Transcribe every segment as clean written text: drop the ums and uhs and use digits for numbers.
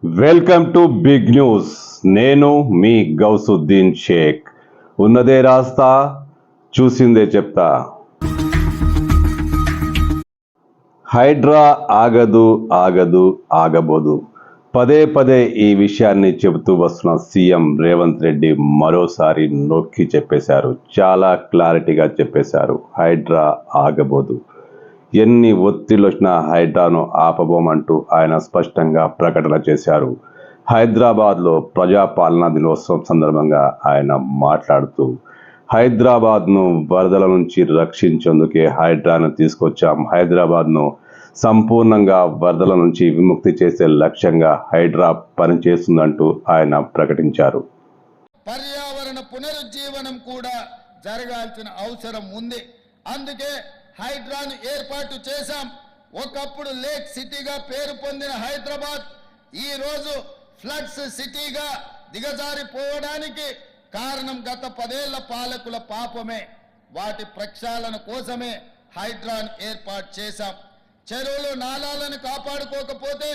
Welcome to big news. నేను మీ గౌసుద్దీన్ షేక్. ఉన్నదే రాస్తా, చూసిందే చెప్తా. హైడ్రా ఆగదు ఆగదు ఆగబోదు. పదే పదే ఈ విషయాన్ని చెబుతూ వస్తున్న సీఎం రేవంత్ రెడ్డి మరోసారి నొక్కి చెప్పేశారు. చాలా క్లారిటీగా చెప్పేశారు. హైడ్రా ఆగబోదు. ఎన్ని ఒత్తిళ్లు వచ్చినా హైడ్రాను ఆపబోమంటూ ఆయన స్పష్టంగా ప్రకటన చేశారు. హైదరాబాద్లో ప్రజాపాలనా దినోత్సవం సందర్భంగా ఆయన మాట్లాడుతూ, హైదరాబాద్ను వరదల నుంచి రక్షించేందుకే హైడ్రాను తీసుకొచ్చాం. హైదరాబాద్ను సంపూర్ణంగా వరదల నుంచి విముక్తి చేసే లక్ష్యంగా హైడ్రా పనిచేస్తుందంటూ ఆయన ప్రకటించారు. పర్యావరణ పునరుజ్జీవనం కూడా జరగాల్సిన అవసరం ఉంది. అందుకే హైడ్రాను ఏర్పాటు చేశాం. ఒకప్పుడు లేక్ సిటీగా పేరు పొందిన హైదరాబాద్ ఈరోజు ఫ్లడ్స్ సిటీగా దిగజారిపోవడానికి కారణం గత 10 ఏళ్ల పాలకుల పాపమే. వాటి ప్రక్షాళన కోసమే హైడ్రాను ఏర్పాటు చేశాం. చెరువులు నాలాలను కాపాడుకోకపోతే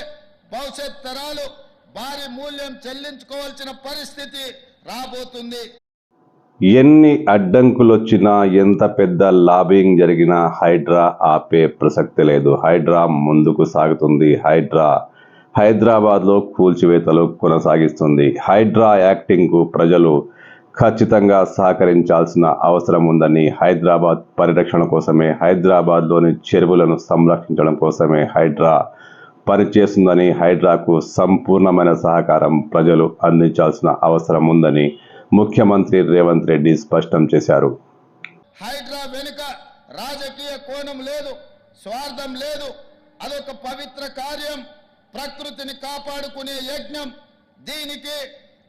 భవిష్యత్ తరాలు భారీ మూల్యం చెల్లించుకోవాల్సిన పరిస్థితి రాబోతుంది. ఎన్ని అడ్డంకులు వచ్చినా, ఎంత పెద్ద లాబింగ్ జరిగినా హైడ్రా ఆపే ప్రసక్తి లేదు. హైడ్రా ముందుకు సాగుతుంది. హైదరాబాద్లో కూల్చివేతలు కొనసాగిస్తుంది. హైడ్రా యాక్టింగ్కు ప్రజలు ఖచ్చితంగా సహకరించాల్సిన అవసరం ఉందని, హైదరాబాద్ పరిరక్షణ కోసమే, హైదరాబాద్లోని చెరువులను సంరక్షించడం కోసమే హైడ్రా పనిచేస్తుందని, హైడ్రాకు సంపూర్ణమైన సహకారం ప్రజలు అందించాల్సిన అవసరం ఉందని ముఖ్యమంత్రి రేవంత్ రెడ్డి స్పష్టం చేశారు. హైడ్రా వెనుక రాజకీయ కోణం లేదు, స్వార్థం లేదు. అదొక పవిత్ర కార్యం, ప్రకృతిని కాపాడుకునే యజ్ఞం. దీనికి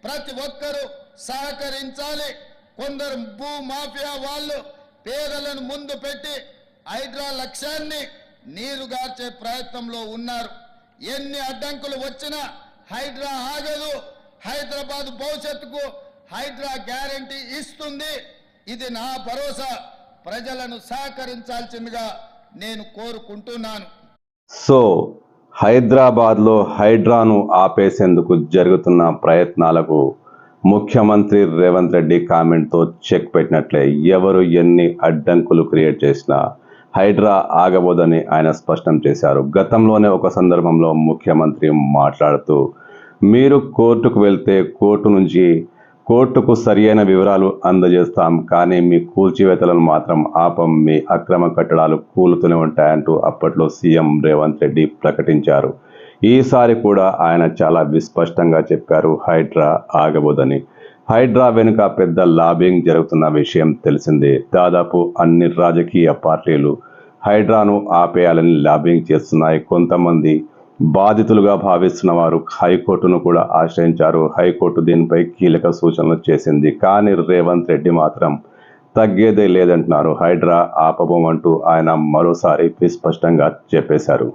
ప్రతి ఒక్కరూ సహకరించాలి. కొందరు భూ మాఫియా వాళ్ళు పేదలను ముందు పెట్టి హైడ్రా లక్ష్యాన్ని నీరుగార్చే ప్రయత్నంలో ఉన్నారు. ఎన్ని అడ్డంకులు వచ్చినా హైడ్రా ఆగదు. హైదరాబాద్ భవిష్యత్తుకు హైడ్రా గ్యారంటీ ఇస్తుంది. ఇది నా భరోసా. ప్రజలను సహకరించాల్సిందిగా నేను కోరుకుంటున్నాను. సో హైదరాబాద్లో హైడ్రాను ఆపేసేందుకు జరుగుతున్న ప్రయత్నాలకు ముఖ్యమంత్రి రేవంత్ రెడ్డి కామెంట్తో చెక్ పెట్టినట్లే. ఎవరు ఎన్ని అడ్డంకులు క్రియేట్ చేసినా హైడ్రా ఆగబోదని ఆయన స్పష్టం చేశారు. గతంలోనే ఒక సందర్భంలో ముఖ్యమంత్రి మాట్లాడుతూ, మీరు కోర్టుకు వెళ్తే కోర్టుకు సరియైన వివరాలు అందజేస్తాం, కానీ మీ కూల్చివేతలను మాత్రం ఆపం, మీ అక్రమ కట్టడాలు కూలుతూనే ఉంటాయంటూ అప్పట్లో సీఎం రేవంత్ రెడ్డి ప్రకటించారు. ఈసారి కూడా ఆయన చాలా విస్పష్టంగా చెప్పారు, హైడ్రా ఆగబోదని. హైడ్రా వెనుక పెద్ద లాబింగ్ జరుగుతున్న విషయం తెలిసిందే. దాదాపు అన్ని రాజకీయ పార్టీలు హైడ్రాను ఆపేయాలని లాబింగ్ చేస్తున్నాయి. కొంతమంది బాధితులుగా భావిస్తున్న వారు హైకోర్టును కూడా ఆశ్రయించారు. హైకోర్టు దీనిపై కీలక సూచనలు చేసింది. కానీ రేవంత్ రెడ్డి మాత్రం తగ్గేదే లేదంటున్నారు. హైడ్రా ఆపబోమంటూ ఆయన మరోసారి విస్పష్టంగా చెప్పేశారు.